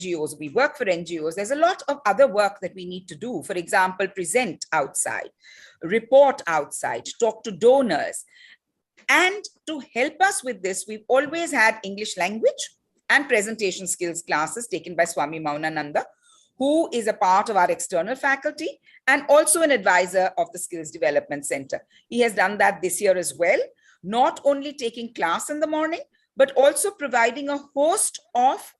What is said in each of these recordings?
NGOs, we work for NGOs, there's a lot of other work that we need to do. For example, present outside, report outside, talk to donors. And to help us with this, we've always had English language and presentation skills classes taken by Swami Maunananda, who is a part of our external faculty and also an advisor of the Skills Development Center. He has done that this year as well, not only taking class in the morning, but also providing a host of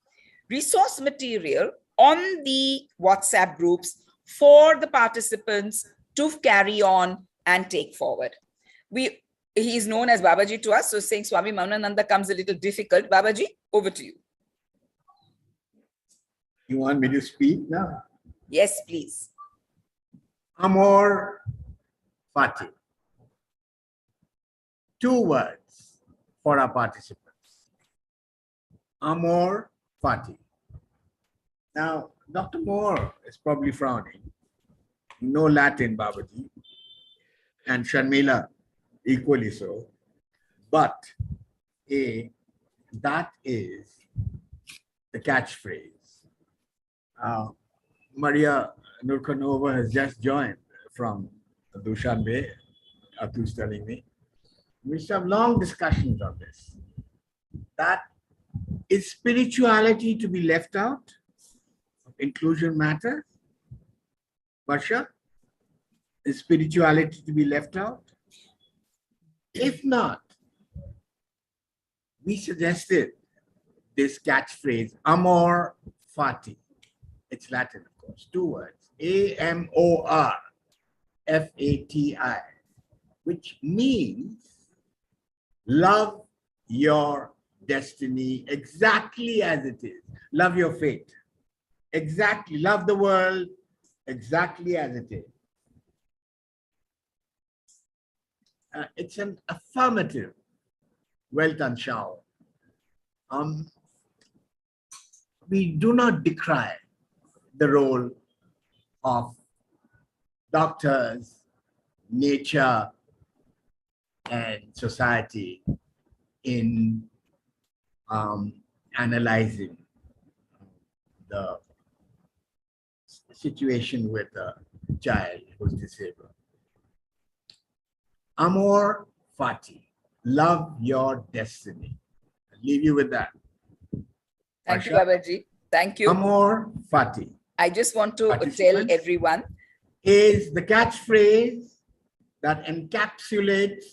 resource material on the WhatsApp groups for the participants to carry on and take forward. He is known as Babaji to us, so saying Swami Maunananda comes a little difficult. Babaji, over to you. You want me to speak now? Yes, please. Amor Fati. 2 words for our participants. Amor Fati. Now, Dr. Moore is probably frowning. No Latin, Babaji. And Sharmila, equally so. But that is the catchphrase. Maria Nurkanova has just joined from Dushanbe, Atu's telling me. We used to have long discussions on this. That is spirituality to be left out? Inclusion matters? Varsha? Is spirituality to be left out? If not, we suggested this catchphrase, Amor Fati. It's Latin, of course, 2 words, A-M-O-R F-A-T-I, which means love your destiny exactly as it is. Love your fate. Exactly. Love the world exactly as it is. It's an affirmative Weltanschauung. We do not decry the role of doctors, nature, and society in analyzing the situation with a child who's disabled. Amor Fati, love your destiny. I'll leave you with that. Thank you, Babaji. Thank you. Amor Fati. I just want to tell everyone. Is the catchphrase that encapsulates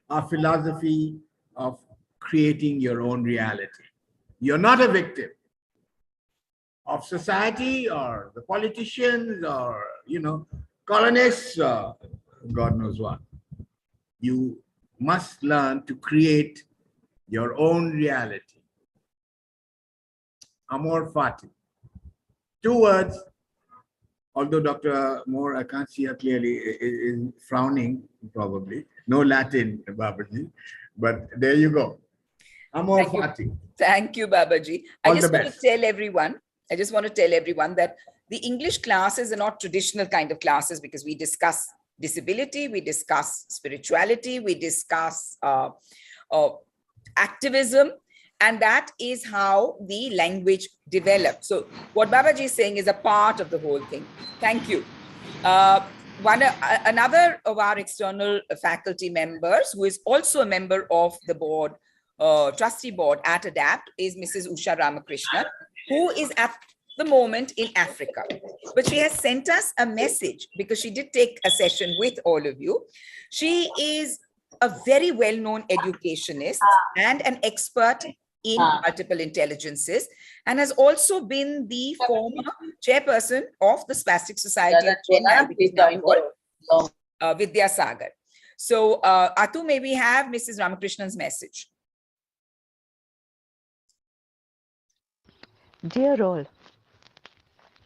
our philosophy of creating your own reality. You're not a victim of society or the politicians or, colonists or God knows what. You must learn to create your own reality. Amor Fati. 2 words, although Dr. Moore, I can't see her clearly, is frowning probably. No Latin, Babaji, but there you go. Amor Fati. Thank you, Babaji. I just want to tell everyone that the English classes are not traditional kind of classes because we discuss disability, we discuss spirituality, we discuss activism, and that is how the language develops. So what Babaji is saying is a part of the whole thing. Thank you. Another of our external faculty members, who is also a member of the board, trustee board at ADAPT, is Mrs. Usha Ramakrishnan, who is at the moment in Africa. But she has sent us a message because she did take a session with all of you. She is a very well-known educationist and an expert in multiple intelligences, and has also been the former chairperson of the Spastic Society of Chennai, which is now called Vidya Sagar. So, Atu, may we have Mrs. Ramakrishnan's message? Dear all,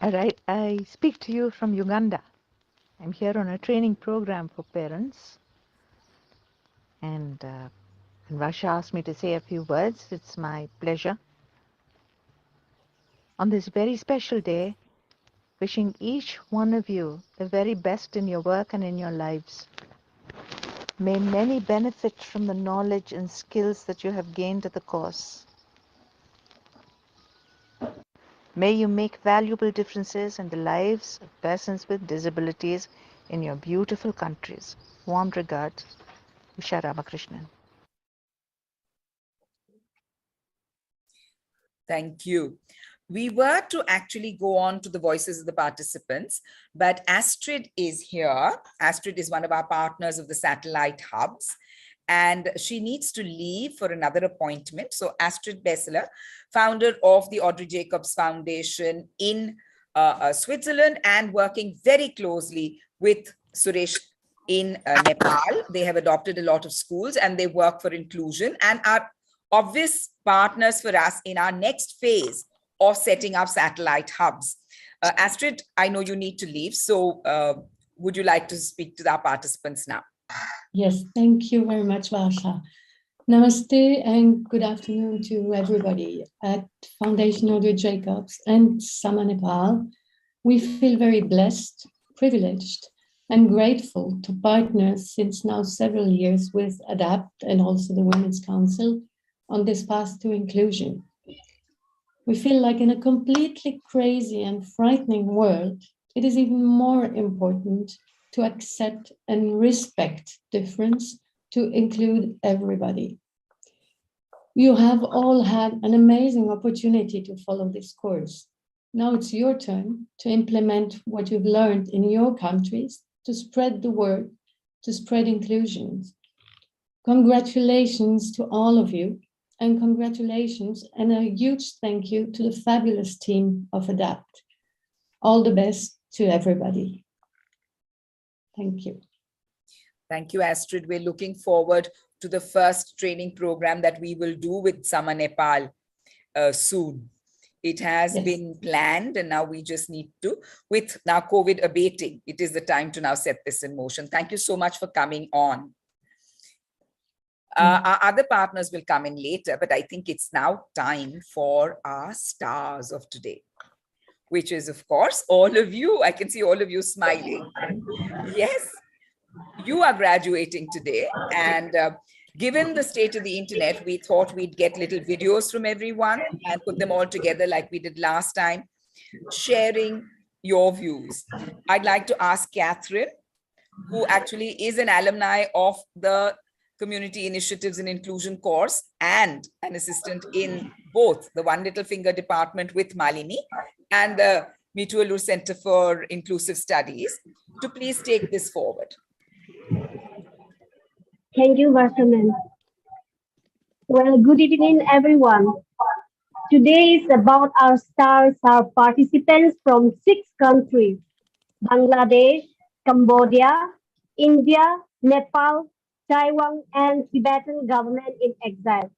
I speak to you from Uganda. I'm here on a training program for parents, and Rasha asked me to say a few words. It's my pleasure. On this very special day, wishing each one of you the very best in your work and in your lives. May many benefit from the knowledge and skills that you have gained at the course. May you make valuable differences in the lives of persons with disabilities in your beautiful countries. Warm regards, Usha Ramakrishnan. Thank you. We were to actually go on to the voices of the participants, but Astrid is here. Astrid is one of our partners of the satellite hubs, and she needs to leave for another appointment. So Astrid Besseler, founder of the Audrey Jacobs Foundation in Switzerland, and working very closely with Suresh in Nepal. They have adopted a lot of schools and they work for inclusion and are obvious partners for us in our next phase of setting up satellite hubs. Astrid, I know you need to leave, so would you like to speak to our participants now? Yes, thank you very much, Varsha. Namaste and good afternoon to everybody at Foundation Audrey Jacobs and Sama Nepal. We feel very blessed, privileged, and grateful to partner since now several years with ADAPT and also the Women's Council on this path to inclusion. We feel like in a completely crazy and frightening world, it is even more important to accept and respect difference, to include everybody. You have all had an amazing opportunity to follow this course. Now it's your turn to implement what you've learned in your countries, to spread the word, to spread inclusion. Congratulations to all of you, and congratulations and a huge thank you to the fabulous team of ADAPT. All the best to everybody. Thank you. Thank you, Astrid. We're looking forward to the first training program that we will do with Sama Nepal soon. It has been planned and now we just need to, with now COVID abating, it is the time to now set this in motion. Thank you so much for coming on. Our other partners will come in later, but I think it's now time for our stars of today, which is, of course, all of you. I can see all of you smiling. Yes, you are graduating today. And given the state of the internet, we thought we'd get little videos from everyone and put them all together like we did last time, sharing your views. I'd like to ask Catherine, who actually is an alumni of the Community Initiatives and Inclusion course and an assistant in both the One Little Finger department with Malini and the Mitualur Center for Inclusive Studies, to please take this forward. Thank you, Varsha. Well, good evening, everyone. Today is about our stars, our participants from 6 countries: Bangladesh, Cambodia, India, Nepal, Taiwan, and Tibetan government in exile.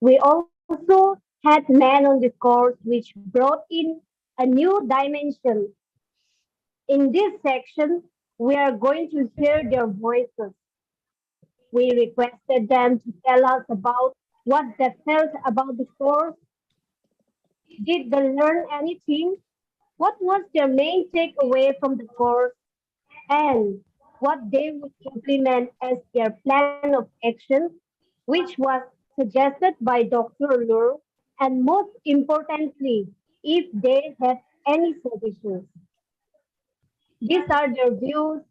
We also had men on this course which brought in a new dimension. In this section, we are going to hear their voices. We requested them to tell us about what they felt about the course. Did they learn anything? What was their main takeaway from the course? And what they would implement as their plan of action, which was suggested by Dr. Lur, and most importantly, if they have any suggestions. These are their views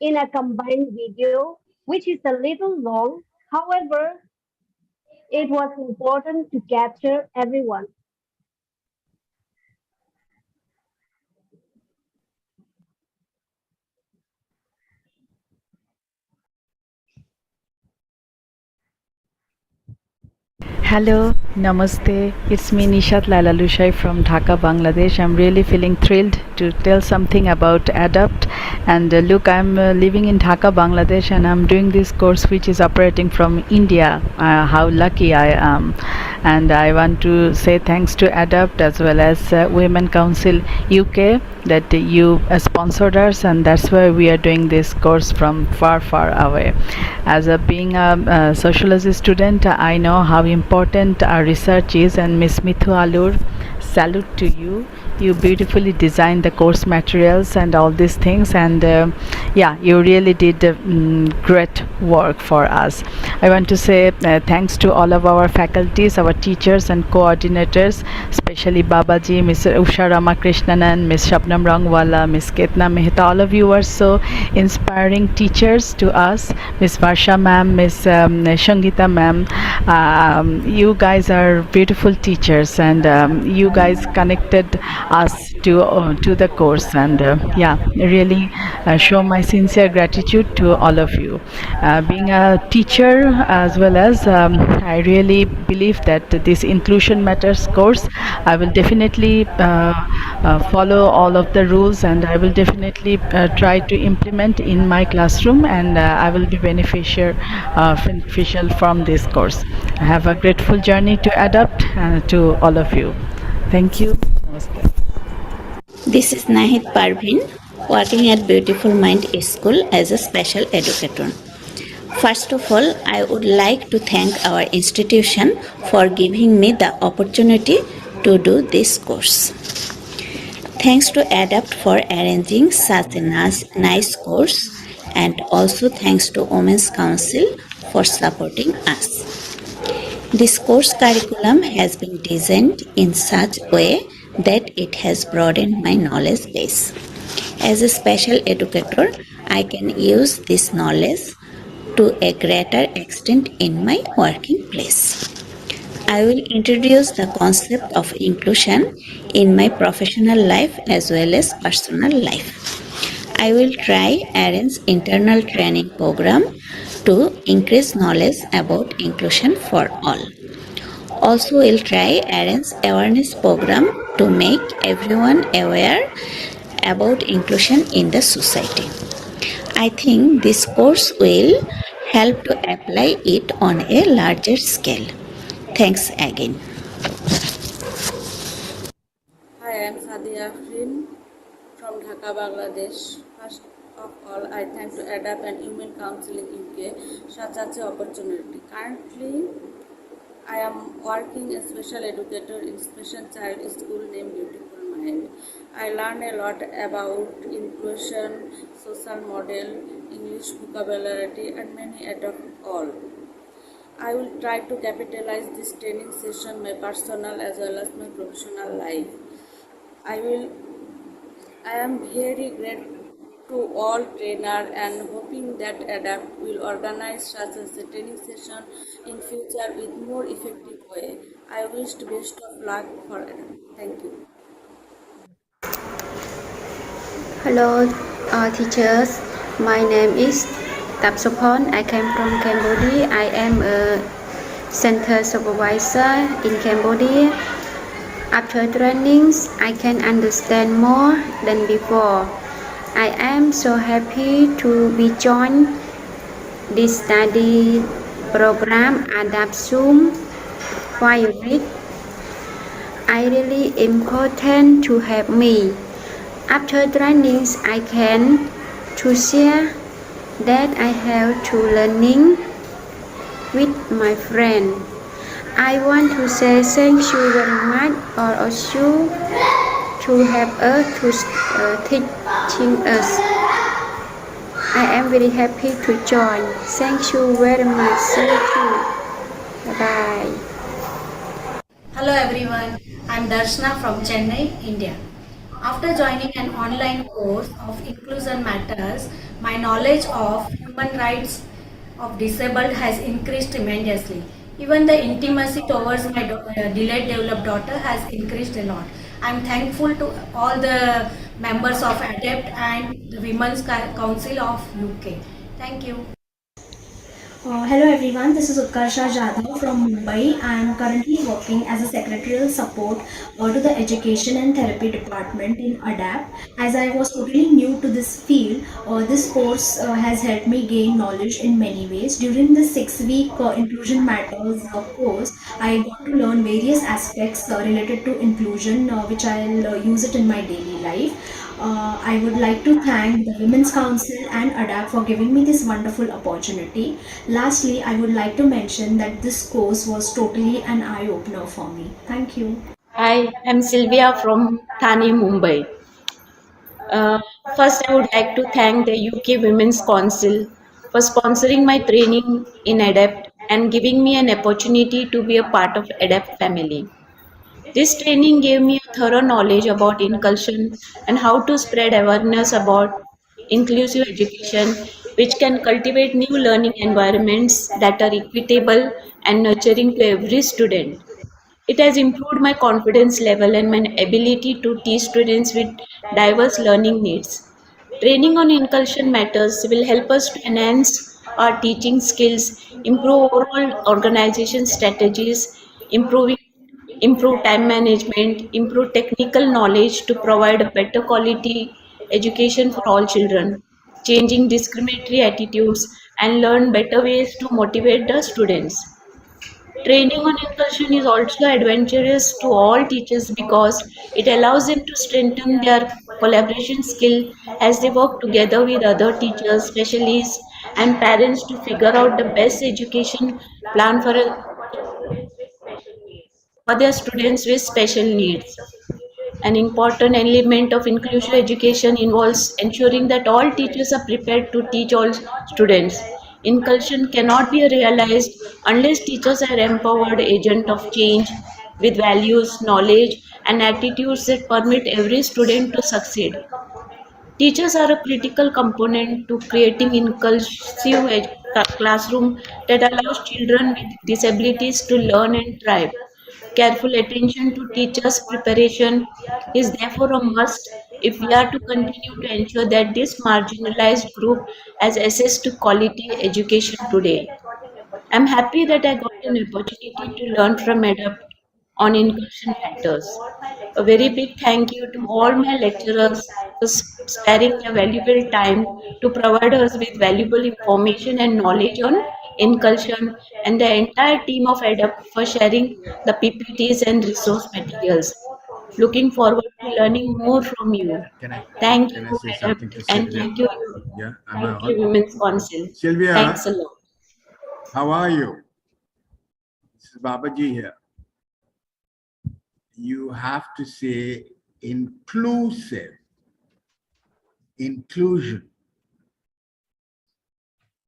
in a combined video, which is a little long. However, it was important to capture everyone. Hello, Namaste. It's me Nishat Lalalushai from Dhaka, Bangladesh. I'm really feeling thrilled to tell something about ADAPT. And look, I'm living in Dhaka, Bangladesh, and I'm doing this course which is operating from India. How lucky I am. And I want to say thanks to ADAPT as well as Women Council UK that you sponsored us, and that's why we are doing this course from far, far away. As being a sociology student, I know how important our research is, and Miss Mithu Alur salute to you. You beautifully designed the course materials and all these things, and yeah, you really did great work for us. I want to say thanks to all of our faculties, our teachers and coordinators, especially Babaji, Mr. Usha Ramakrishnanan, Ms. Shabnam Rangwala, Ms. Ketna Mehta. All of you are so inspiring teachers to us. Ms. Varsha ma'am, Ms. Shangita ma'am. You guys are beautiful teachers, and you guys connected us to the course, and yeah, really show my sincere gratitude to all of you. Being a teacher as well as I really believe that this inclusion matters course, I will definitely follow all of the rules, and I will definitely try to implement in my classroom, and I will be beneficial from this course. I have a grateful journey to adapt to all of you. Thank you. Namaste. This is Nahid Parvin, working at Beautiful Mind School as a special educator. First of all, I would like to thank our institution for giving me the opportunity to do this course. Thanks to ADAPT for arranging such a nice course, and also thanks to Women's Council for supporting us. This course curriculum has been designed in such a way that it has broadened my knowledge base. As a special educator, I can use this knowledge to a greater extent in my working place. I will introduce the concept of inclusion in my professional life as well as personal life. I will try arrange internal training program to increase knowledge about inclusion for all. Also, will try arrange awareness program to make everyone aware about inclusion in the society. I think this course will help to apply it on a larger scale. Thanks again. Hi, I am Sadia Afrin from Dhaka, Bangladesh. First of all, I thank to ADAPT and Human Council in UK such an opportunity. Currently, I am working as special educator in special child school named Beautiful Mind. I learn a lot about inclusion, social model, English vocabulary, and many other all. I will try to capitalize this training session my personal as well as my professional life. I am very grateful to all trainer and hoping that ADAPT will organize such a training session in future with more effective way. I wish the best of luck for ADAPT. Thank you. Hello, teachers. My name is Tapsopon. I came from Cambodia. I am a center supervisor in Cambodia. After trainings, I can understand more than before. I am so happy to be joined this study program ADAPT Zoom while read. I really important to help me. After trainings, I can to share that I have to learning with my friend. I want to say thank you very much all of you to help us to teaching us. I am very happy to join. Thank you very much. Thank you. Bye bye. Hello everyone, I am Darshana from Chennai, India. After joining an online course of Inclusion Matters, my knowledge of human rights of disabled has increased tremendously. Even the intimacy towards my delayed developed daughter has increased a lot. I am thankful to all the members of ADAPT and the Women's Council of UK. Thank you. Hello everyone, this is Utkarsha Jadhav from Mumbai. I am currently working as a secretarial support to the Education and Therapy Department in ADAPT. As I was totally new to this field, this course has helped me gain knowledge in many ways. During the 6-week Inclusion Matters course, I got to learn various aspects related to inclusion, which I'll use it in my daily life. I would like to thank the Women's Council and ADAPT for giving me this wonderful opportunity. Lastly, I would like to mention that this course was totally an eye-opener for me. Thank you. Hi, I'm Sylvia from Thane, Mumbai. Uh, First, I would like to thank the UK Women's Council for sponsoring my training in ADAPT and giving me an opportunity to be a part of ADAPT family. This training gave me a thorough knowledge about inclusion and how to spread awareness about inclusive education, which can cultivate new learning environments that are equitable and nurturing to every student. It has improved my confidence level and my ability to teach students with diverse learning needs. Training on inclusion matters will help us to enhance our teaching skills, improve overall organization strategies, improving improve time management, improve technical knowledge to provide a better quality education for all children, changing discriminatory attitudes and learn better ways to motivate the students. Training on inclusion is also advantageous to all teachers because it allows them to strengthen their collaboration skill as they work together with other teachers, specialists, and parents to figure out the best education plan for their students with special needs. An important element of inclusive education involves ensuring that all teachers are prepared to teach all students. Inclusion cannot be realized unless teachers are empowered agents of change with values, knowledge, and attitudes that permit every student to succeed. Teachers are a critical component to creating inclusive classroom that allows children with disabilities to learn and thrive. Careful attention to teachers' preparation is therefore a must if we are to continue to ensure that this marginalized group has access to quality education today. I'm happy that I got an opportunity to learn from ADAPT on inclusion matters. A very big thank you to all my lecturers for sparing their valuable time to provide us with valuable information and knowledge on inclusion, and the entire team of ADAPT for sharing the PPTs and resource materials. Looking forward to learning more from you. Thank Can I you, say something ADAPT, to and Sylvia? Yeah, am I thank you, on? Women's Council. Sylvia, Thanks a lot. how are you? This is Babaji here. You have to say inclusive, inclusion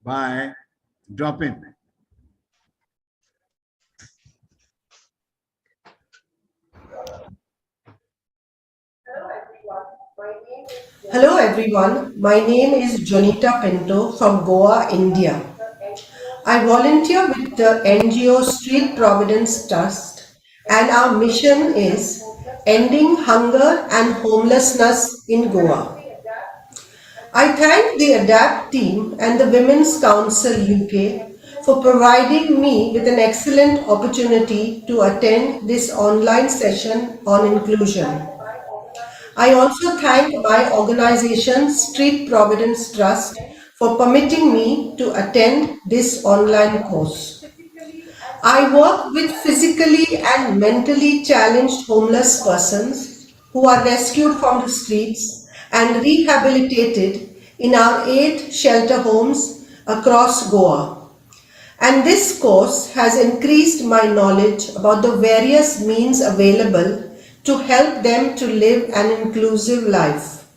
by dropping. Hello everyone, my name is Jonita Pinto from Goa, India. I volunteer with the NGO Street Providence Trust, and our mission is ending hunger and homelessness in Goa. I thank the ADAPT team and the Women's Council UK for providing me with an excellent opportunity to attend this online session on inclusion. I also thank my organization, Street Providence Trust, for permitting me to attend this online course. I work with physically and mentally challenged homeless persons who are rescued from the streets and rehabilitated in our 8 shelter homes across Goa. And this course has increased my knowledge about the various means available to help them to live an inclusive life.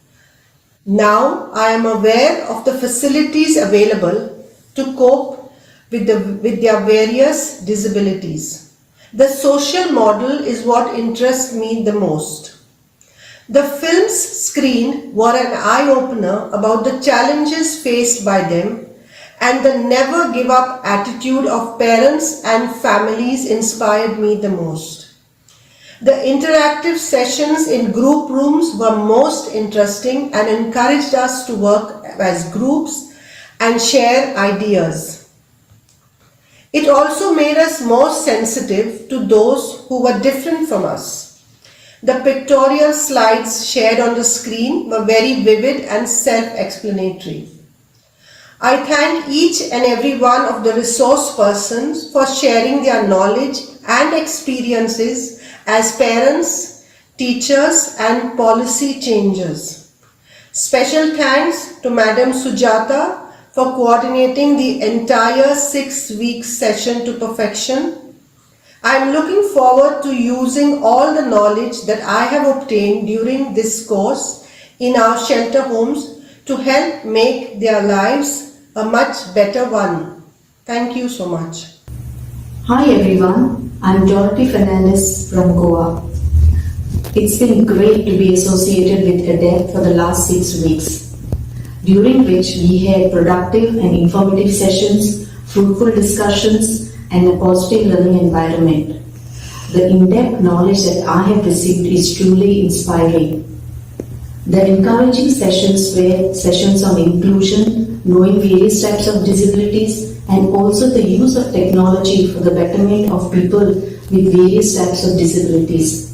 Now I am aware of the facilities available to cope with their various disabilities. The social model is what interests me the most. The films screened were an eye-opener about the challenges faced by them, and the never give up attitude of parents and families inspired me the most. The interactive sessions in group rooms were most interesting and encouraged us to work as groups and share ideas. It also made us more sensitive to those who were different from us. The pictorial slides shared on the screen were very vivid and self-explanatory. I thank each and every one of the resource persons for sharing their knowledge and experiences as parents, teachers, and policy changers. Special thanks to Madam Sujata for coordinating the entire 6-week session to perfection. I'm looking forward to using all the knowledge that I have obtained during this course in our shelter homes to help make their lives a much better one. Thank you so much. Hi everyone, I'm Dorothy Fernandes from Goa. It's been great to be associated with ADEP for the last 6 weeks, during which we had productive and informative sessions, fruitful discussions, and a positive learning environment. The in-depth knowledge that I have received is truly inspiring. The encouraging sessions were sessions on inclusion, knowing various types of disabilities, and also the use of technology for the betterment of people with various types of disabilities.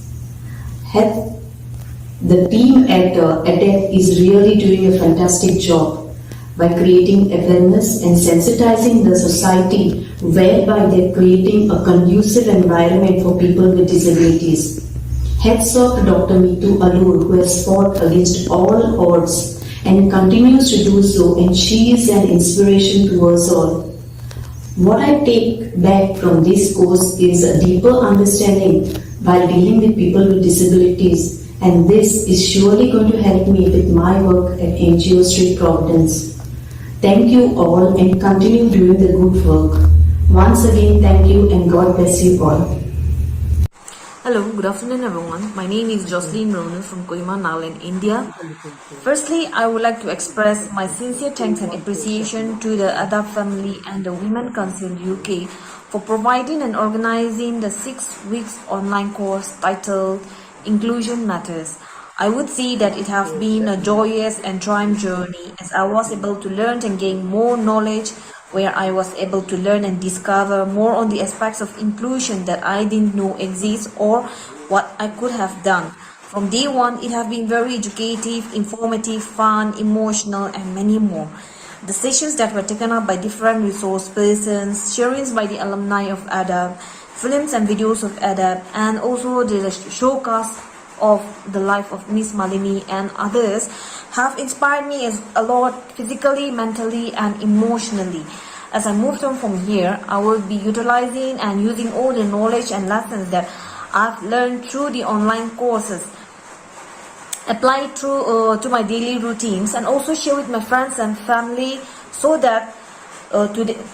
The team at ADEP is really doing a fantastic job by creating awareness and sensitizing the society, whereby they're creating a conducive environment for people with disabilities. Hats off to Dr. Meetu Alur, who has fought against all odds and continues to do so, and she is an inspiration to us all. What I take back from this course is a deeper understanding while dealing with people with disabilities, and this is surely going to help me with my work at NGO Street Providence. Thank you all and continue doing the good work. Once again, thank you and God bless you all. Hello, good afternoon everyone. My name is Jocelyn Ronan from Kohima, Nagaland, India. Firstly, I would like to express my sincere thanks and appreciation to the ADAP family and the Women Council UK for providing and organizing the 6 weeks online course titled Inclusion Matters. I would say that it has been a joyous and trying journey, as I was able to learn and gain more knowledge, where I was able to learn and discover more on the aspects of inclusion that I didn't know exist or what I could have done. From day one, it has been very educative, informative, fun, emotional, and many more. The sessions that were taken up by different resource persons, sharings by the alumni of ADAP, films and videos of ADAP, and also the showcase of the life of Miss Malini and others have inspired me a lot physically, mentally, and emotionally. As I move on from here, I will be utilizing and using all the knowledge and lessons that I've learned through the online courses, apply it through to my daily routines, and also share with my friends and family, so that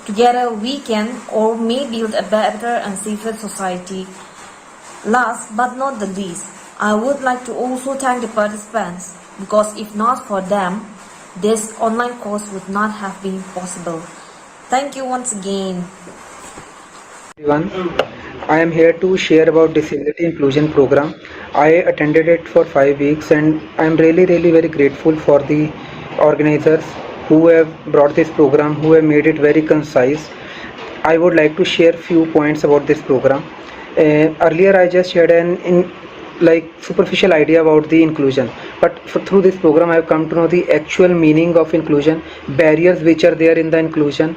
together we can or may build a better and safer society. Last but not the least, I would like to also thank the participants, because if not for them, this online course would not have been possible. Thank you once again. Everyone, I am here to share about Disability Inclusion Program. I attended it for 5 weeks and I am really very grateful for the organizers who have brought this program, who have made it very concise. I would like to share few points about this program. Earlier I just shared an superficial idea about the inclusion, but through this program I have come to know the actual meaning of inclusion, barriers which are there in the inclusion,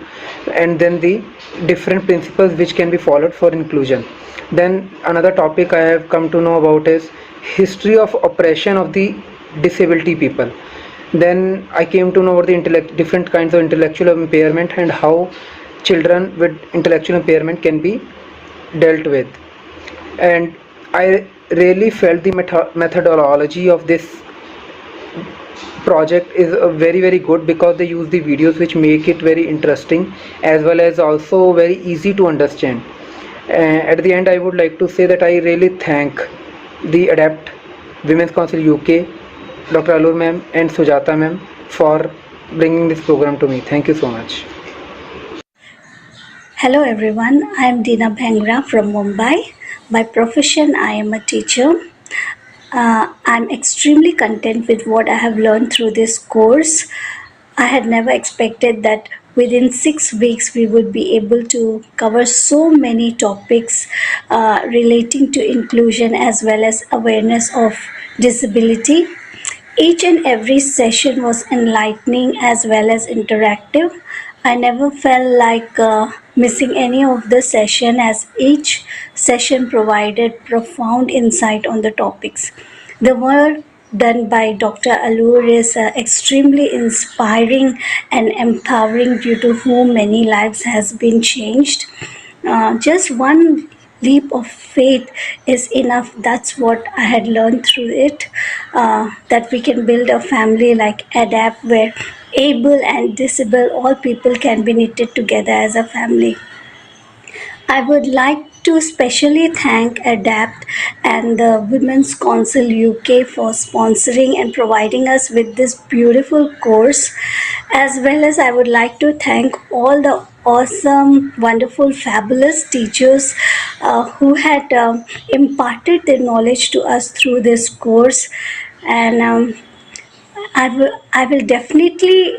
and then the different principles which can be followed for inclusion. Then another topic I have come to know about is history of oppression of the disability people. Then I came to know about the different kinds of intellectual impairment and how children with intellectual impairment can be dealt with. And I really felt the methodology of this project is very good, because they use the videos which make it very interesting as well as also very easy to understand. At the end, I would like to say that I really thank the ADAPT Women's Council UK, Dr. Alur ma'am and Sujata ma'am for bringing this program to me. Thank you so much. Hello everyone, I am Dina Bhangra from Mumbai. By profession, I am a teacher. I'm extremely content with what I have learned through this course. I had never expected that within 6 weeks we would be able to cover so many topics relating to inclusion as well as awareness of disability. Each and every session was enlightening as well as interactive. I never felt like missing any of the session, as each session provided profound insight on the topics. The work done by Dr. Alur is extremely inspiring and empowering, due to whom many lives has been changed. Just one leap of faith is enough. That's what I had learned through it, that we can build a family like ADAPT, where able and disabled, all people can be knitted together as a family. I would like to specially thank ADAPT and the Women's Council UK for sponsoring and providing us with this beautiful course, as well as I would like to thank all the awesome, wonderful, fabulous teachers who had imparted their knowledge to us through this course. And I will definitely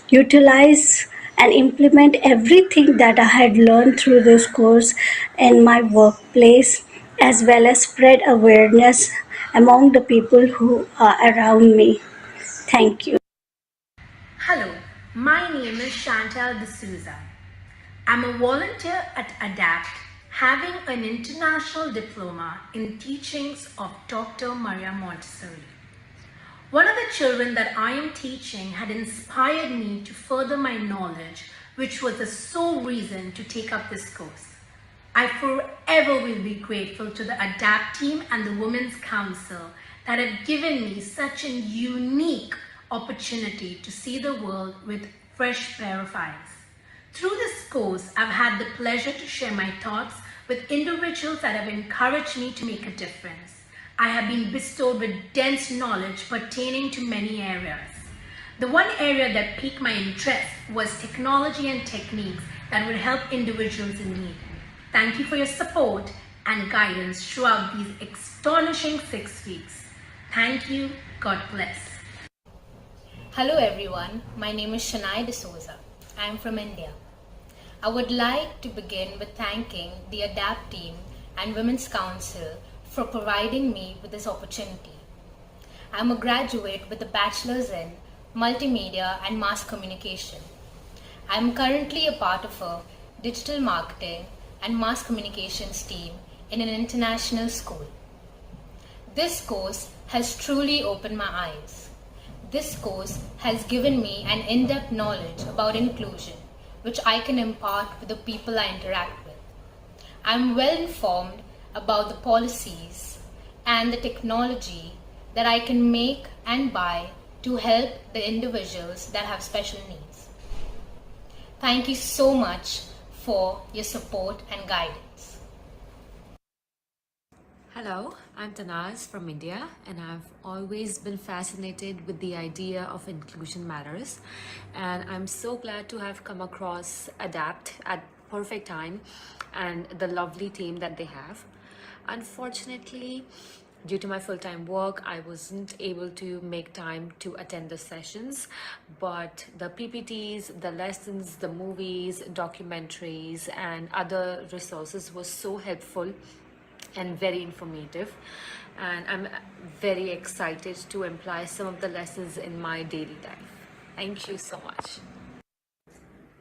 utilize and implement everything that I had learned through this course in my workplace, as well as spread awareness among the people who are around me. Thank you. Hello, my name is Chantal D'Souza. I'm a volunteer at ADAPT, having an international diploma in teachings of Dr. Maria Montessori. One of the children that I am teaching had inspired me to further my knowledge, which was the sole reason to take up this course. I forever will be grateful to the ADAPT team and the Women's Council that have given me such a unique opportunity to see the world with fresh pair of eyes. Through this course, I've had the pleasure to share my thoughts with individuals that have encouraged me to make a difference. I have been bestowed with dense knowledge pertaining to many areas. The one area that piqued my interest was technology and techniques that would help individuals in need. Thank you for your support and guidance throughout these astonishing 6 weeks. Thank you. God bless. Hello everyone, my name is Shania D'Souza. I am from India. I would like to begin with thanking the ADAPT team and Women's Council for providing me with this opportunity. I am a graduate with a bachelor's in multimedia and mass communication. I am currently a part of a digital marketing and mass communications team in an international school. This course has truly opened my eyes. This course has given me an in-depth knowledge about inclusion, which I can impart with the people I interact with. I am well informed about the policies and the technology that I can make and buy to help the individuals that have special needs. Thank you so much for your support and guidance. Hello, I'm Tanaz from India, and I've always been fascinated with the idea of inclusion matters, and I'm so glad to have come across ADAPT at perfect time and the lovely team that they have. Unfortunately, due to my full-time work, I wasn't able to make time to attend the sessions, but the PPTs, the lessons, the movies, documentaries, and other resources were so helpful and very informative, and I'm very excited to apply some of the lessons in my daily life. Thank you so much.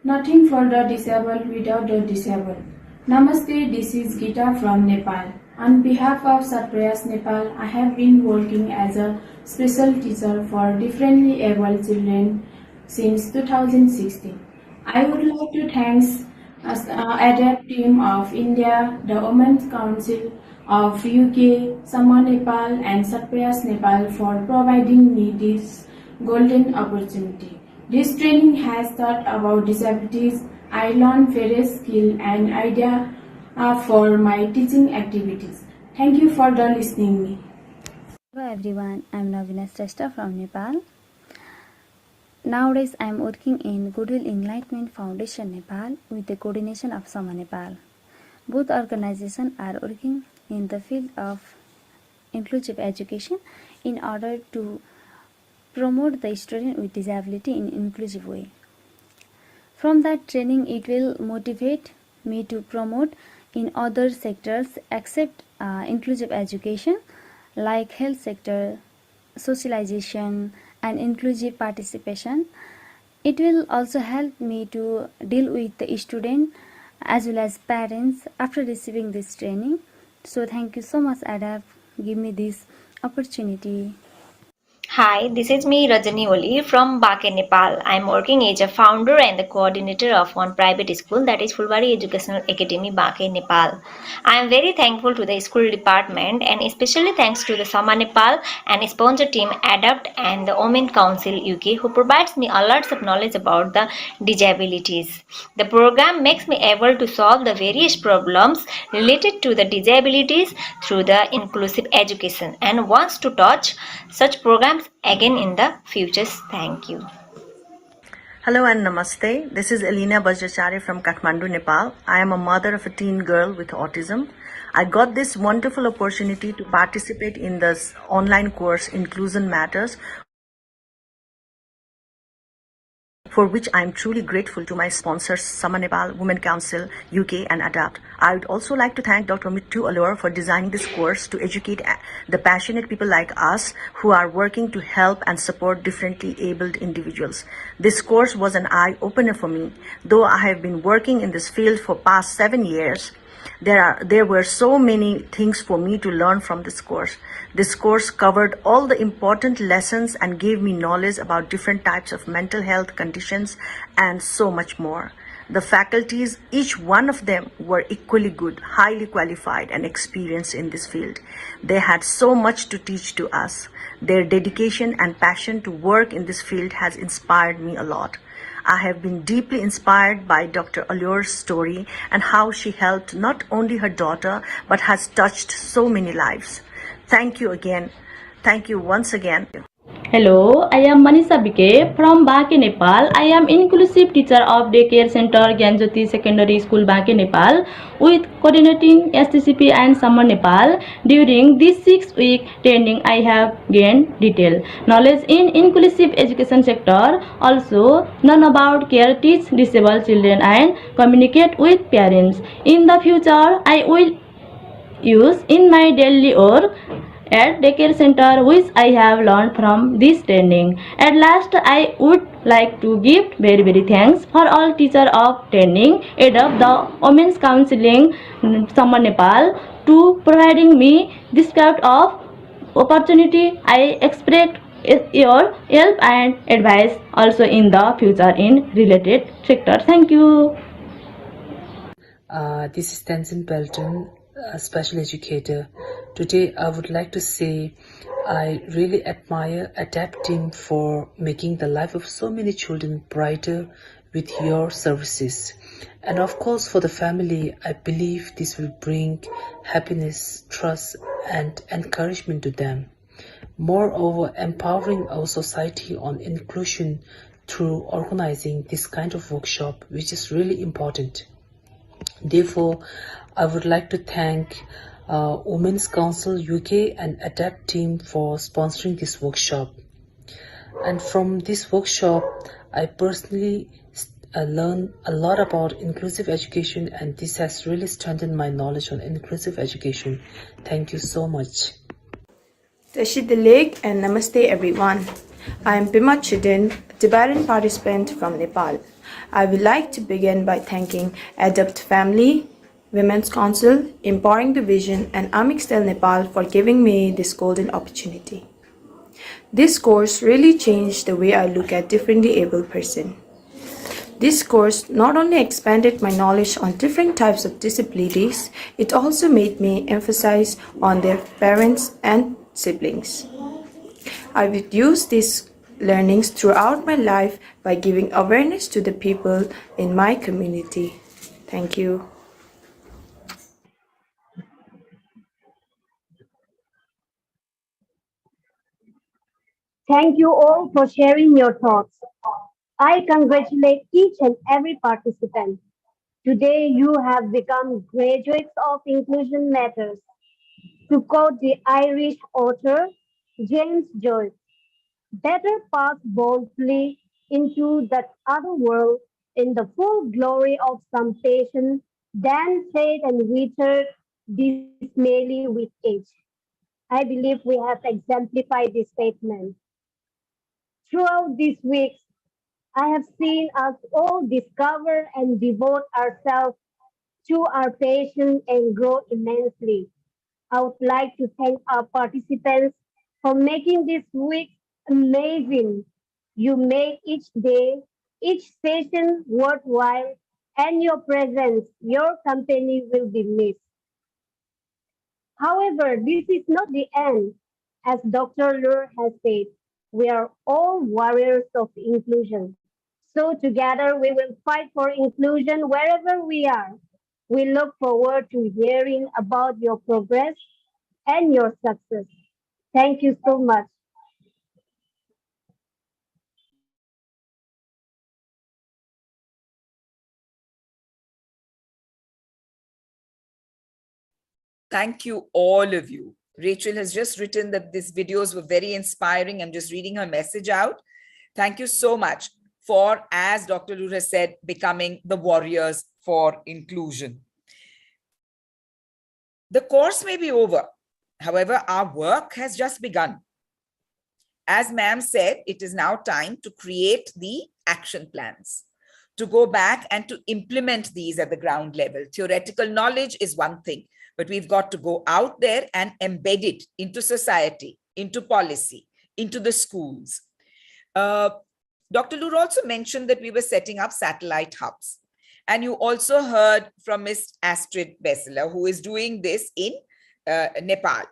Nothing for the disabled without the disabled. Namaste, this is Gita from Nepal. On behalf of Satprayas Nepal, I have been working as a special teacher for differently able children since 2016. I would like to thank ADAPT team of India, the Women's Council of UK, Sama Nepal and Satprayas Nepal for providing me this golden opportunity. This training has taught about disabilities. I learned various skills and ideas for my teaching activities. Thank you for the listening me. Hello everyone, I'm Navina Srestha from Nepal. Nowadays I am working in Goodwill Enlightenment Foundation Nepal with the coordination of Sama Nepal. Both organizations are working in the field of inclusive education in order to promote the student with disability in inclusive way. From that training, it will motivate me to promote in other sectors except inclusive education like health sector, socialization and inclusive participation. It will also help me to deal with the student as well as parents after receiving this training. So thank you so much ADAPT, give me this opportunity. Hi, this is me Rajani Oli from Bake, Nepal. I'm working as a founder and the coordinator of one private school that is Fulbari Educational Academy, Bake, Nepal. I am very thankful to the school department and especially thanks to the Sama Nepal and sponsor team ADAPT and the Women Council UK who provides me a lot of knowledge about the disabilities. The program makes me able to solve the various problems related to the disabilities through the inclusive education and wants to touch such programs again in the future. Thank you. Hello and namaste. This is Elina Bajracharya from Kathmandu, Nepal. I am a mother of a teen girl with autism. I got this wonderful opportunity to participate in this online course Inclusion Matters, for which I am truly grateful to my sponsors Sama Nepal, Women Council, UK and ADAPT. I would also like to thank Dr. Mittu Alor for designing this course to educate the passionate people like us who are working to help and support differently abled individuals. This course was an eye-opener for me. Though I have been working in this field for past 7 years, there were so many things for me to learn from this course. This course covered all the important lessons and gave me knowledge about different types of mental health conditions and so much more. The faculties, each one of them were equally good, highly qualified and experienced in this field. They had so much to teach to us. Their dedication and passion to work in this field has inspired me a lot. I have been deeply inspired by Dr. Allur's story and how she helped not only her daughter but has touched so many lives. Thank you again. Thank you once again. Hello, I am Manisha Bike from Bake, Nepal. I am inclusive teacher of Daycare Center Gyanjoti Secondary School, Bake, Nepal, with coordinating STCP and Summer Nepal. During this 6-week training, I have gained detailed knowledge in inclusive education sector. Also, learn about care, teach disabled children, and communicate with parents. In the future, I will use in my daily work at daycare center which I have learned from this training. At last, I would like to give very thanks for all teachers of training, ADAPT, the Women's Counseling, Summer Nepal, to providing me this kind of opportunity. I expect your help and advice also in the future in related sector. Thank you. This is Tenzin Belton, a special educator. Today, I would like to say I really admire ADAPT team for making the life of so many children brighter with your services. And of course, for the family, I believe this will bring happiness, trust, and encouragement to them. Moreover, empowering our society on inclusion through organizing this kind of workshop, which is really important. Therefore, I would like to thank Women's Council UK and ADAPT team for sponsoring this workshop. And from this workshop, I personally learned a lot about inclusive education, and this has really strengthened my knowledge on inclusive education. Thank you so much. Tashidilig and Namaste everyone. I am Pima Chidin, a Tibetan participant from Nepal. I would like to begin by thanking ADAPT Family, Women's Council, Empowering the Vision, and Amixtel Nepal for giving me this golden opportunity. This course really changed the way I look at differently abled person. This course not only expanded my knowledge on different types of disabilities, it also made me emphasize on their parents and siblings. I would use these learnings throughout my life by giving awareness to the people in my community. Thank you. Thank you all for sharing your thoughts. I congratulate each and every participant. Today you have become graduates of Inclusion Matters. To quote the Irish author James Joyce, better pass boldly into that other world in the full glory of some patience than fade and wither dismally with age. I believe we have exemplified this statement. Throughout these weeks, I have seen us all discover and devote ourselves to our passion and grow immensely. I would like to thank our participants for making this week Amazing. You make each day, each session worthwhile, and your presence, your company will be missed. However, this is not the end. As Dr. Lur has said, we are all warriors of inclusion. So together we will fight for inclusion wherever we are. We look forward to hearing about your progress and your success. Thank you so much. Thank you, all of you. Rachel has just written that these videos were very inspiring. I'm just reading her message out. Thank you so much for, as Dr. Lur has said, becoming the warriors for inclusion. The course may be over. However, our work has just begun. As ma'am said, it is now time to create the action plans, to go back and to implement these at the ground level. Theoretical knowledge is one thing, but we've got to go out there and embed it into society, into policy, into the schools. Dr. Lur also mentioned that we were setting up satellite hubs. And you also heard from Ms. Astrid Besseler, who is doing this in Nepal.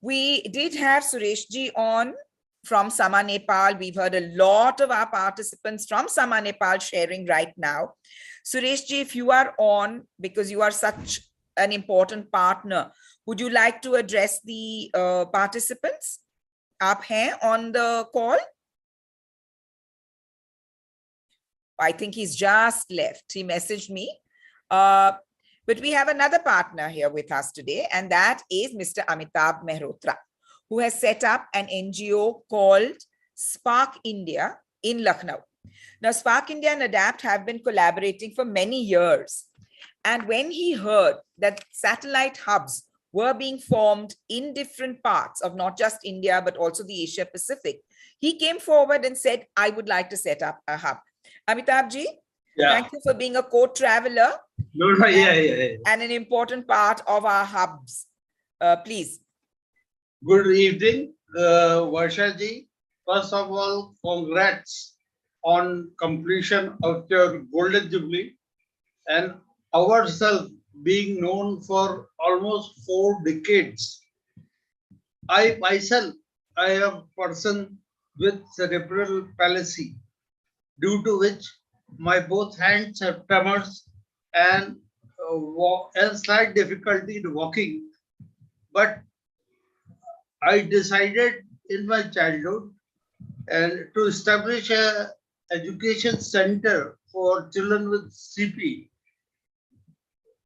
We did have Sureshji on from Sama, Nepal. We've heard a lot of our participants from Sama, Nepal sharing right now. Sureshji, if you are on, because you are such an important partner, would you like to address the participants? Aap hain on the call? I think he's just left. He messaged me. But we have another partner here with us today, and that is Mr. Amitabh Mehrotra, who has set up an NGO called Spark India in Lucknow. Now, Spark India and ADAPT have been collaborating for many years. And when he heard that satellite hubs were being formed in different parts of not just India, but also the Asia Pacific, he came forward and said, I would like to set up a hub. Amitabhji, thank you for being a co-traveler and an important part of our hubs. Please. Good evening, Varshaji. First of all, congrats on completion of your Golden Jubilee and ourselves being known for almost 4 decades. I myself, I am a person with cerebral palsy, due to which my both hands have tremors and slight difficulty in walking. But I decided in my childhood and to establish a education center for children with CP.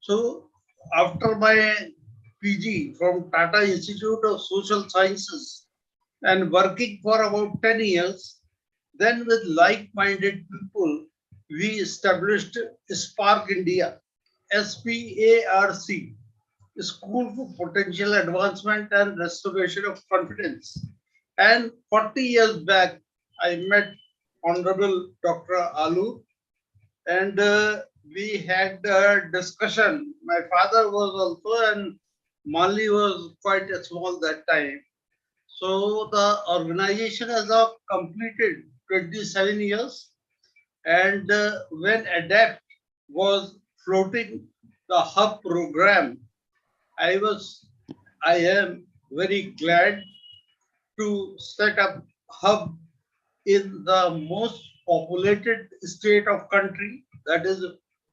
So after my PG from Tata Institute of Social Sciences and working for about 10 years, then with like-minded people, we established Spark India, SPARC, School for Potential Advancement and Restoration of Confidence. And 40 years back, I met Honorable Dr. Alu, and we had a discussion. My father was also, and Mali was quite small that time. So the organization has now completed 27 years. And when ADAPT was floating the hub program, I am very glad to set up hub in the most populated state of country, that is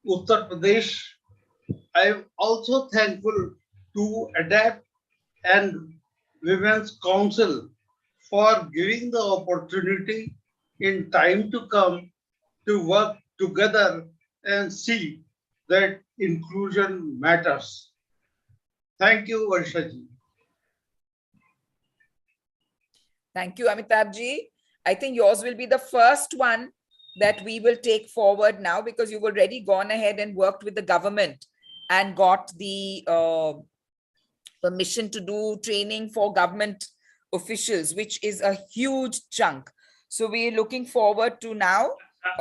Uttar Pradesh. I am also thankful to ADAPT and Women's Council for giving the opportunity in time to come to work together and see that inclusion matters. Thank you, Varshaji. Thank you, Amitabhji. I think yours will be the first one that we will take forward now, because you've already gone ahead and worked with the government and got the permission to do training for government officials, which is a huge chunk. So we're looking forward to now.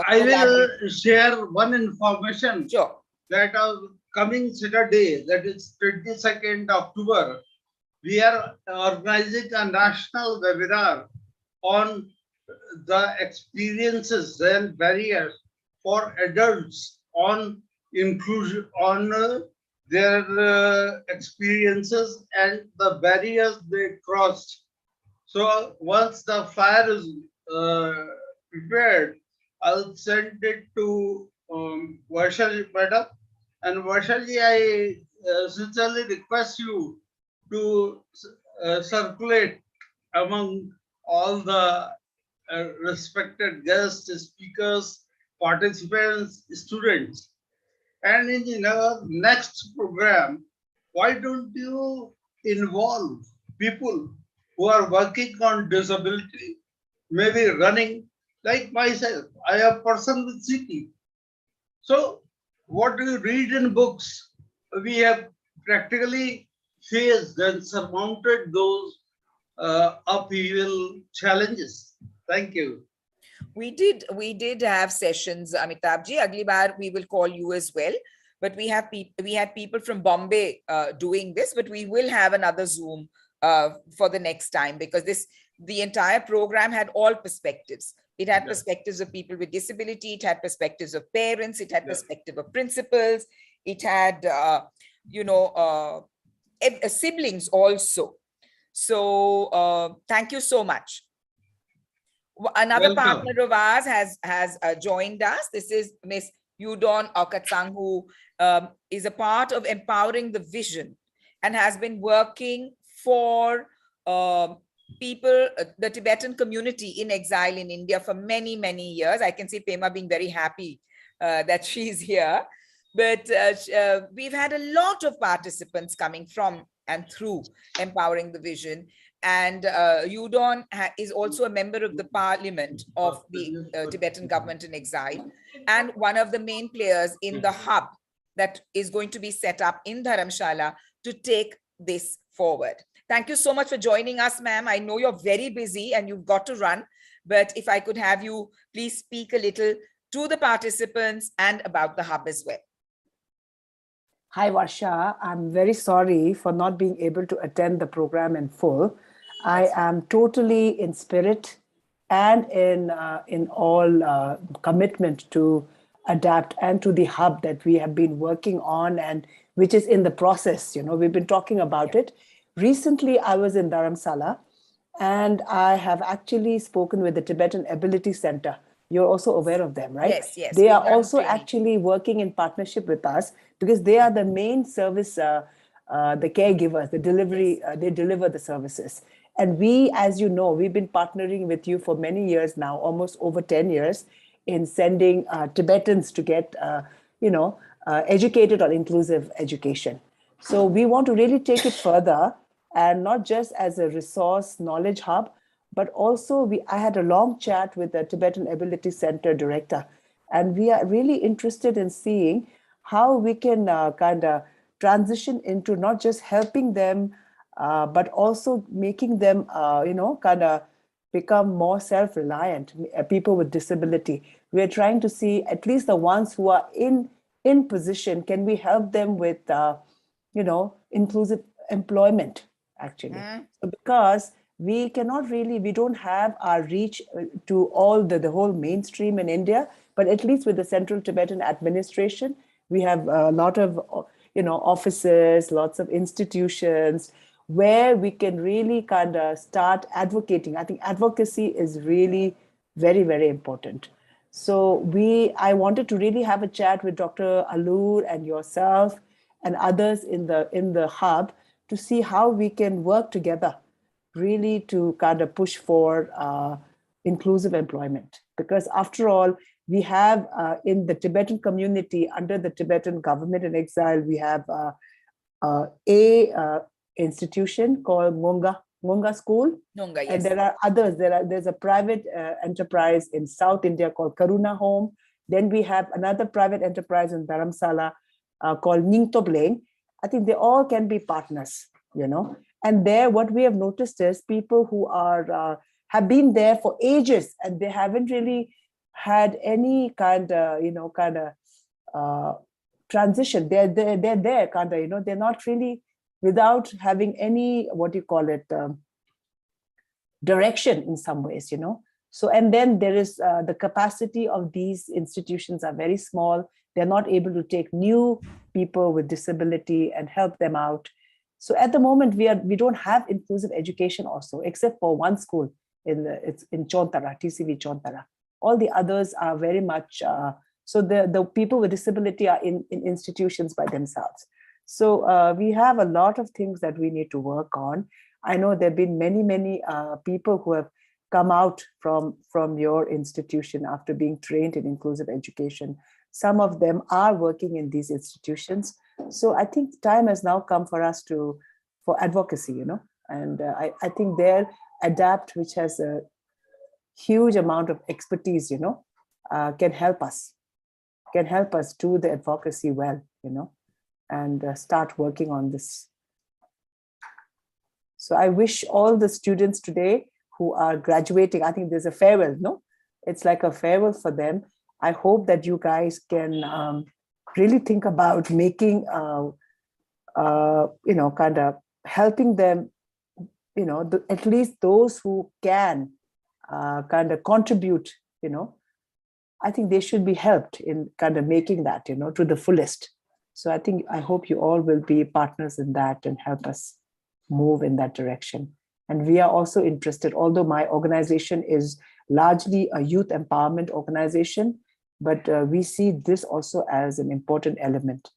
I will share one information. Sure. That coming Saturday, that is 22nd October, we are organizing a national webinar on the experiences and barriers for adults on inclusion, on their experiences and the barriers they crossed. So once the fire is prepared, I'll send it to Vaishali Madam. And Vaishali, I sincerely request you to circulate among all the respected guests, speakers, participants, students. And in our next program, why don't you involve people who are working on disability, maybe running, like myself. I am a person with CT. So what you read in books, we have practically faced and surmounted those upheaval challenges. Thank you. We did have sessions, Amitabh ji. Agli baar we will call you as well. But we had people from Bombay doing this, but we will have another Zoom for the next time, because the entire program had all perspectives. It had perspectives of people with disability. It had perspectives of parents. It had perspective of principals. It had, siblings also. So thank you so much. Another partner of ours has joined us. This is Miss Yudon Okatsang, who is a part of Empowering the Vision and has been working for people, the Tibetan community in exile in India for many, many years. I can see Pema being very happy that she's here. But we've had a lot of participants coming from and through Empowering the Vision. And Yudon is also a member of the parliament of the Tibetan government in exile, and one of the main players in the hub that is going to be set up in Dharamshala to take this forward. Thank you so much for joining us, ma'am. I know you're very busy and you've got to run, but if I could have you please speak a little to the participants and about the hub as well. Hi, Varsha. I'm very sorry for not being able to attend the program in full. I am totally in spirit and in all commitment to adapt and to the hub that we have been working on and which is in the process. You know, we've been talking about it. Recently, I was in Dharamsala and I have actually spoken with the Tibetan Ability Center. You're also aware of them, right? Yes, yes. They are also actually working in partnership with us because they are the main service, the caregivers, the delivery, they deliver the services. And we, as you know, we've been partnering with you for many years now, almost over 10 years, in sending Tibetans to get, educated on inclusive education. So we want to really take it further, and not just as a resource knowledge hub, but also I had a long chat with the Tibetan Ability Center director, and we are really interested in seeing how we can kind of transition into not just helping them, but also making them, kind of become more self-reliant, people with disability. We're trying to see at least the ones who are in position, can we help them with, inclusive employment, actually. So because we cannot really, we don't have our reach to all the whole mainstream in India, but at least with the Central Tibetan Administration, we have a lot of, offices, lots of institutions where we can really kind of start advocating. I think advocacy is really very, very important. So I wanted to really have a chat with Dr. Alur and yourself and others in the hub to see how we can work together really to kind of push for inclusive employment. Because after all, we have in the Tibetan community, under the Tibetan government in exile, we have a institution called Ngonga School. Ngonga, yes. And there are others. There's a private enterprise in South India called Karuna Home. Then we have another private enterprise in Dharamsala called Ningtobleng. I think they all can be partners, And there, what we have noticed is people who are have been there for ages and they haven't really had any kind of, transition. They're there, kind of, they're not really without having any, what do you call it, direction in some ways, you know. So, and then there is the capacity of these institutions are very small. They're not able to take new people with disability and help them out. So at the moment, we don't have inclusive education also, except for one school it's in Chontara, TCV Chontara. All the others are very much, so the people with disability are in institutions by themselves. So we have a lot of things that we need to work on. I know there have been many people who have come out from your institution after being trained in inclusive education. Some of them are working in these institutions. So I think time has now come for us for advocacy, you know, and I think their ADAPT, which has a huge amount of expertise, you know, can help us do the advocacy well, you know, and start working on this. So I wish all the students today who are graduating, I think there's a farewell, no? It's like a farewell for them. I hope that you guys can really think about making, you know, kind of helping them, you know, at least those who can kind of contribute, you know, I think they should be helped in kind of making that, you know, to the fullest. So I hope you all will be partners in that and help us move in that direction. And we are also interested, although my organization is largely a youth empowerment organization, but we see this also as an important element.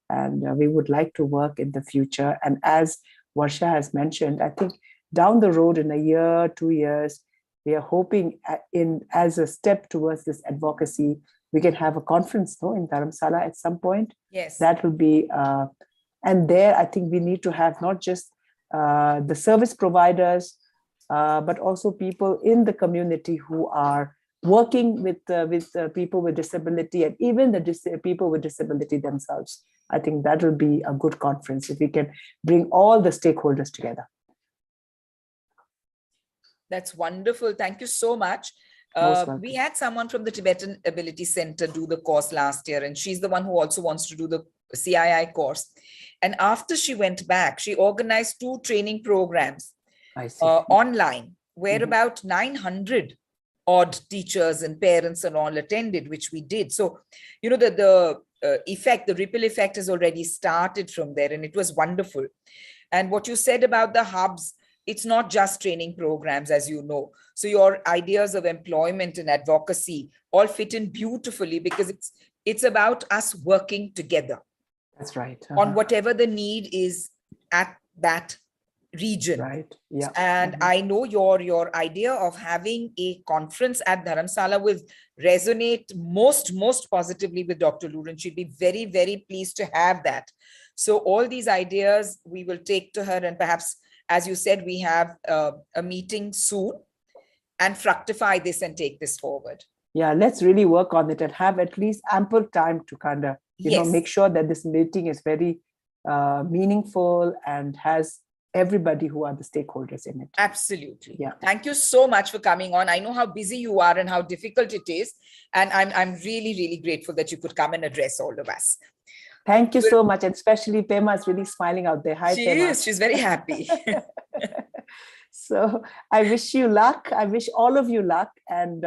And we would like to work in the future. And as Varsha has mentioned, I think down the road in a year, 2 years, we are hoping as a step towards this advocacy, we can have a conference in Dharamsala at some point. Yes. That will be, and there I think we need to have not just the service providers, but also people in the community who are working with people with disability and even the people with disability themselves. I think that will be a good conference if we can bring all the stakeholders together. That's wonderful. Thank you so much. We had someone from the Tibetan Ability Center do the course last year, and she's the one who also wants to do the CII course. And after she went back, she organized 2 training programs online, where about 900 odd teachers and parents and all attended, which we did. So, you know, the ripple effect has already started from there, and it was wonderful. And what you said about the hubs, it's not just training programs, as you know. So your ideas of employment and advocacy all fit in beautifully, because it's about us working together. That's right. On whatever the need is at that region. Right. Yeah. And I know your idea of having a conference at Dharamsala will resonate most positively with Dr. Lurin. She'd be very, very pleased to have that. So all these ideas we will take to her, and perhaps, as you said, we have a meeting soon and fructify this and take this forward. Yeah, let's really work on it and have at least ample time to kind of, you know, make sure that this meeting is very meaningful and has everybody who are the stakeholders in it. Absolutely. Yeah. Thank you so much for coming on. I know how busy you are and how difficult it is. And I'm really, really grateful that you could come and address all of us. Thank you so much. And especially Pema is really smiling out there. Hi, she Pema. Is. She's very happy. So I wish you luck. I wish all of you luck. And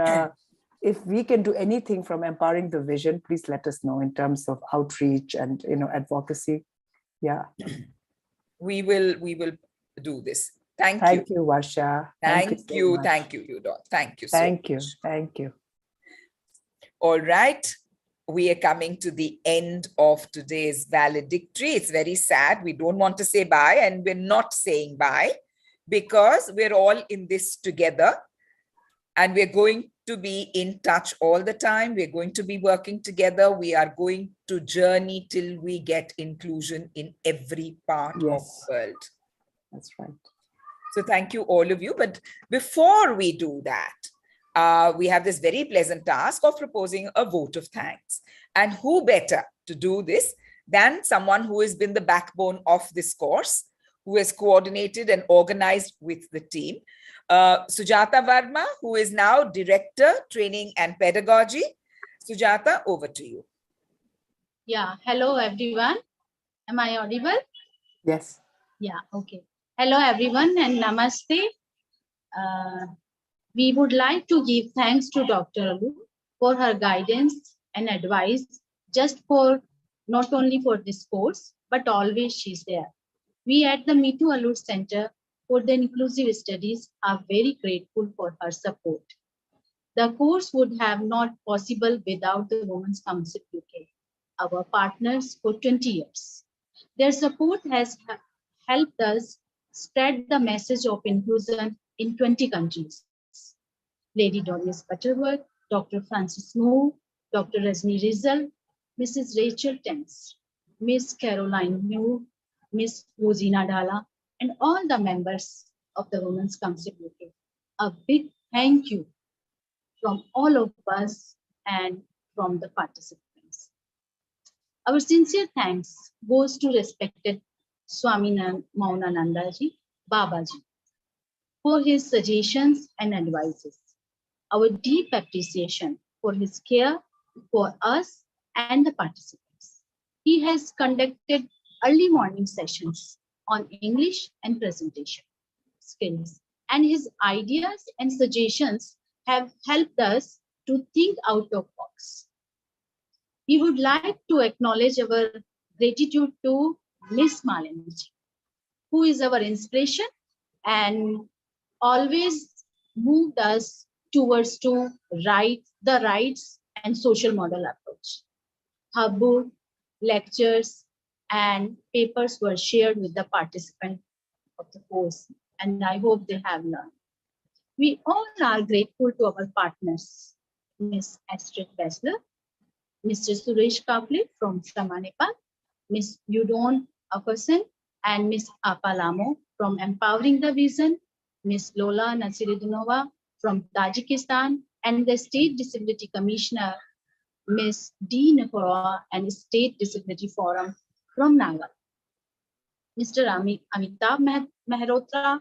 if we can do anything from empowering the vision, please let us know in terms of outreach and, you know, advocacy. Yeah. We will do this. Thank you. Thank you, Varsha. Thank you. Thank you, Udon. Thank you so much. Thank you. All right. We are coming to the end of today's valedictory. It's very sad. We don't want to say bye, and we're not saying bye because we're all in this together, and we're going to be in touch all the time. We're going to be working together. We are going to journey till we get inclusion in every part of the world. That's right. So thank you, all of you. But before we do that, we have this very pleasant task of proposing a vote of thanks. And who better to do this than someone who has been the backbone of this course, who has coordinated and organized with the team. Sujata Verma, who is now Director, Training and Pedagogy. Sujata, over to you. Yeah, hello everyone. Am I audible? Yes. Yeah, okay. Hello everyone and namaste. We would like to give thanks to Dr. Alu for her guidance and advice just for not only for this course, but always she's there. We at the Meetu Alur Center for the Inclusive Studies are very grateful for her support. The course would have not possible without the Women's Council UK, our partners for 20 years. Their support has helped us spread the message of inclusion in 20 countries. Lady Doris Butterworth, Dr. Francis Moore, Dr. Rajni Rizal, Mrs. Rachel Tense, Miss Caroline Moore, Miss Rosina Dala, and all the members of the Women's Council UK. A big thank you from all of us and from the participants. Our sincere thanks goes to respected Swami Maunanandaji Babaji for his suggestions and advices. Our deep appreciation for his care for us and the participants. He has conducted early morning sessions on English and presentation skills, and his ideas and suggestions have helped us to think out of box. We would like to acknowledge our gratitude to Miss Malini, who is our inspiration and always moved us towards the rights and social model approach. Her book, lectures, and papers were shared with the participants of the course, and I hope they have learned. We all are grateful to our partners, Ms. Astrid Bessler, Mr. Suresh Kapli from Sama Nepal, Ms. Yudon Akosen, and Ms. Apalamo from Empowering the Vision, Ms. Lola Nasiridunova from Tajikistan, and the State Disability Commissioner, Ms. D. Nakora, and State Disability Forum from Naga. Mr. Amitabh Mehrotra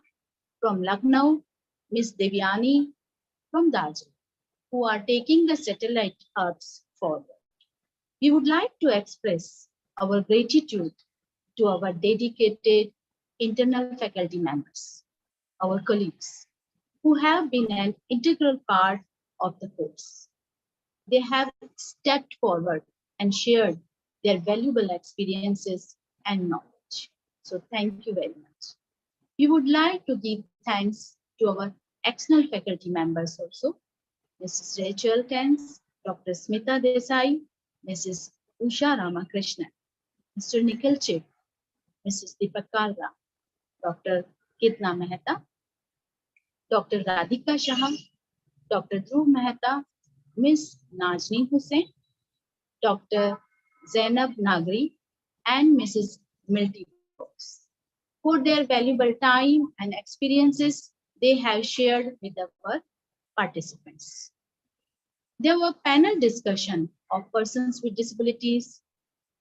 from Lucknow, Ms. Devyani from Darjeeling, who are taking the satellite hubs forward. We would like to express our gratitude to our dedicated internal faculty members, our colleagues, who have been an integral part of the course. They have stepped forward and shared their valuable experiences and knowledge. So thank you very much. We would like to give thanks to our external faculty members also, Mrs. Rachel Tense, Dr. Smita Desai, Mrs. Usha Ramakrishnan, Mr. Nikhil Chip, Mrs. Deepak Kalra, Dr. Kitna Mehta, Dr. Radhika Shah, Dr. Dhruv Mehta, Ms. Najni Hussain, Dr. Zainab Nagri, and Mrs. Milty Brooks for their valuable time and experiences they have shared with our participants. There were panel discussion of persons with disabilities,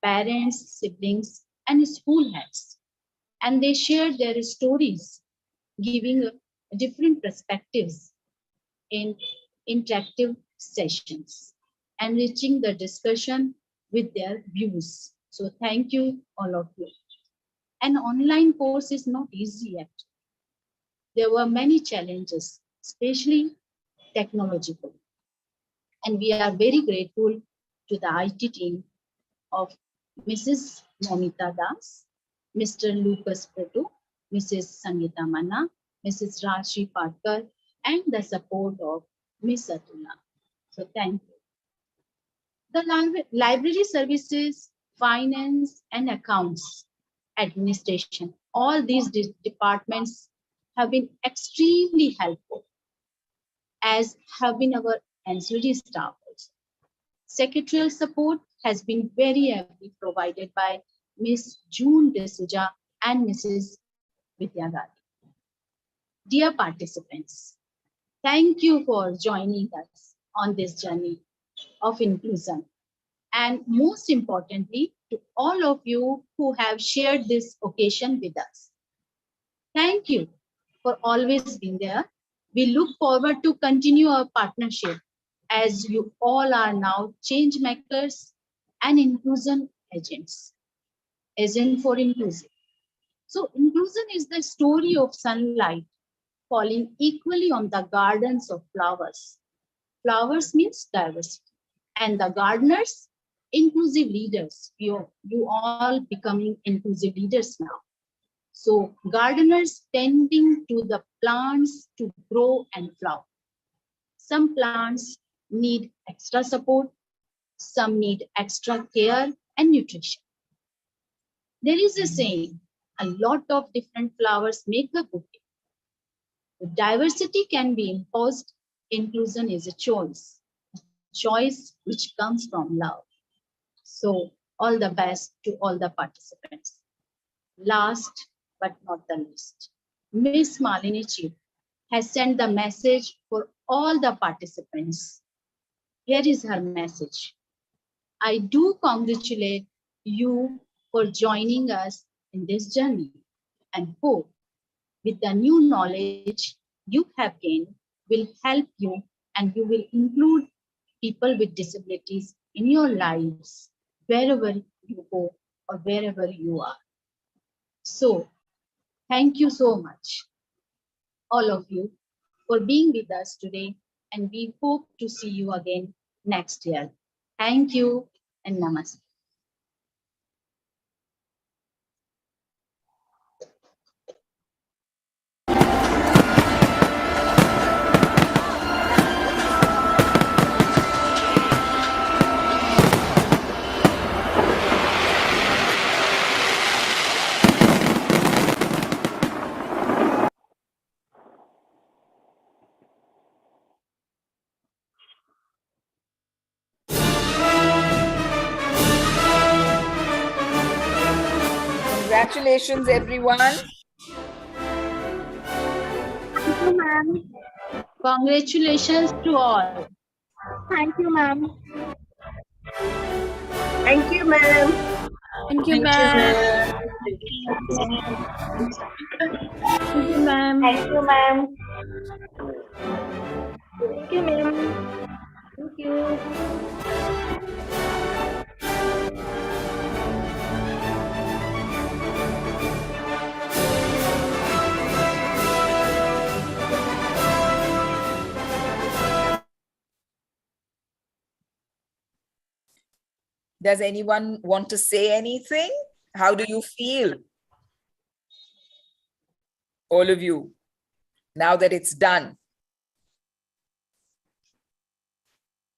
parents, siblings, and school heads, and they shared their stories, giving different perspectives in interactive sessions, enriching the discussion with their views. So thank you, all of you. An online course is not easy yet. There were many challenges, especially technological. And we are very grateful to the IT team of Mrs. Momita Das, Mr. Lucas Preto, Mrs. Sangeeta Manna, Mrs. Rajshri Patkar, and the support of Ms. Atula. So thank you. The library services, finance, and accounts, administration, all these departments have been extremely helpful, as have been our ancillary staff also. Secretarial support has been very heavily provided by Ms. June D'Souza and Mrs. Vidya Gandhi. Dear participants, thank you for joining us on this journey of inclusion. And most importantly, to all of you who have shared this occasion with us. Thank you for always being there. We look forward to continue our partnership as you all are now change makers and inclusion agents. Agent for inclusion. So inclusion is the story of sunlight falling equally on the gardens of flowers. Flowers means diversity. And the gardeners, inclusive leaders. You all becoming inclusive leaders now. So gardeners tending to the plants to grow and flower. Some plants need extra support. Some need extra care and nutrition. There is a saying, a lot of different flowers make a bouquet. The diversity can be imposed. Inclusion is a choice which comes from love. So all the best to all the participants. Last but not the least, Miss Malini Chief has sent the message for all the participants. Here is her message. I do congratulate you for joining us in this journey and hope with the new knowledge you have gained will help you and you will include people with disabilities in your lives wherever you go or wherever you are. So, thank you so much, all of you, for being with us today, and we hope to see you again next year. Thank you and namaste. Congratulations, everyone. Thank you, ma'am. Congratulations to all. Thank you, ma'am. Thank you, ma'am. Thank you, Thank you, ma'am. ma'am. Thank you, ma'am. Thank you, ma'am. Thank you, ma'am. Thank you. Does anyone want to say anything? How do you feel? All of you, now that it's done.